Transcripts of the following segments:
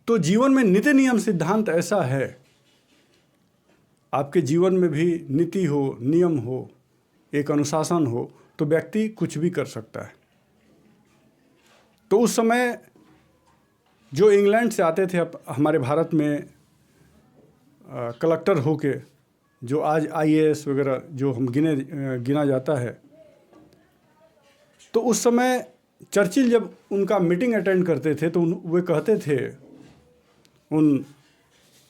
तो जीवन में नीति नियम सिद्धांत ऐसा है, आपके जीवन में भी नीति हो, नियम हो, एक अनुशासन हो, तो व्यक्ति कुछ भी कर सकता है। तो उस समय जो इंग्लैंड से आते थे हमारे भारत में कलेक्टर होके, जो आज आईएएस वगैरह जो हम गिना जाता है, तो उस समय चर्चिल जब उनका मीटिंग अटेंड करते थे तो वे कहते थे उन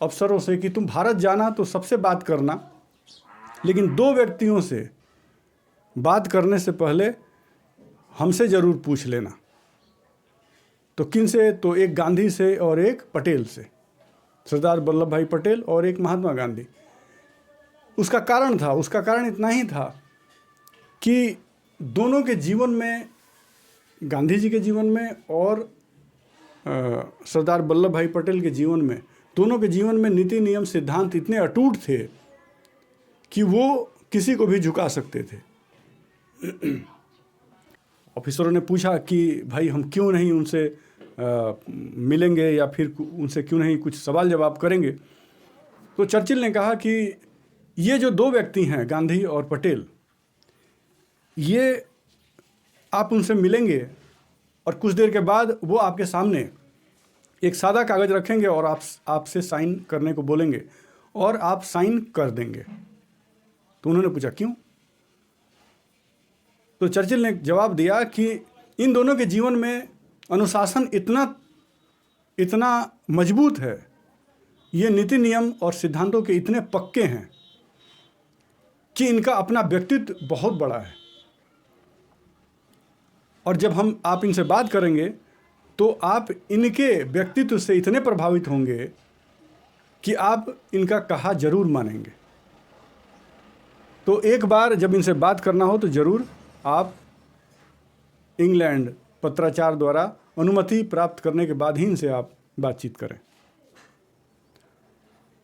अफसरों से कि तुम भारत जाना तो सबसे बात करना, लेकिन 2 व्यक्तियों से बात करने से पहले हमसे ज़रूर पूछ लेना। तो किन से? तो एक गांधी से और एक पटेल से, सरदार वल्लभ भाई पटेल और एक महात्मा गांधी। उसका कारण इतना ही था कि दोनों के जीवन में, गांधी जी के जीवन में और सरदार वल्लभ भाई पटेल के जीवन में, दोनों के जीवन में नीति नियम सिद्धांत इतने अटूट थे कि वो किसी को भी झुका सकते थे। ऑफिसरों ने पूछा कि भाई हम क्यों नहीं उनसे मिलेंगे या फिर उनसे क्यों नहीं कुछ सवाल जवाब करेंगे। तो चर्चिल ने कहा कि ये जो 2 व्यक्ति हैं, गांधी और पटेल, ये आप उनसे मिलेंगे और कुछ देर के बाद वो आपके सामने एक सादा कागज़ रखेंगे और आपसे साइन करने को बोलेंगे और आप साइन कर देंगे। तो उन्होंने पूछा क्यों? तो चर्चिल ने जवाब दिया कि इन दोनों के जीवन में अनुशासन इतना मजबूत है, ये नीति नियम और सिद्धांतों के इतने पक्के हैं कि इनका अपना व्यक्तित्व बहुत बड़ा है। और जब आप इनसे बात करेंगे तो आप इनके व्यक्तित्व से इतने प्रभावित होंगे कि आप इनका कहा जरूर मानेंगे। तो एक बार जब इनसे बात करना हो तो ज़रूर आप इंग्लैंड पत्राचार द्वारा अनुमति प्राप्त करने के बाद ही इनसे आप बातचीत करें।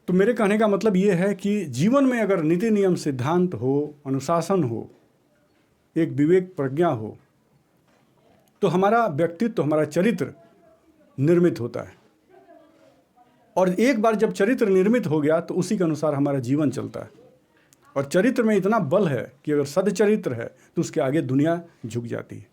तो मेरे कहने का मतलब ये है कि जीवन में अगर नीति नियम सिद्धांत हो, अनुशासन हो, एक विवेक प्रज्ञा हो, तो हमारा व्यक्तित्व, हमारा चरित्र निर्मित होता है। और एक बार जब चरित्र निर्मित हो गया तो उसी के अनुसार हमारा जीवन चलता है। और चरित्र में इतना बल है कि अगर सदचरित्र है तो उसके आगे दुनिया झुक जाती है।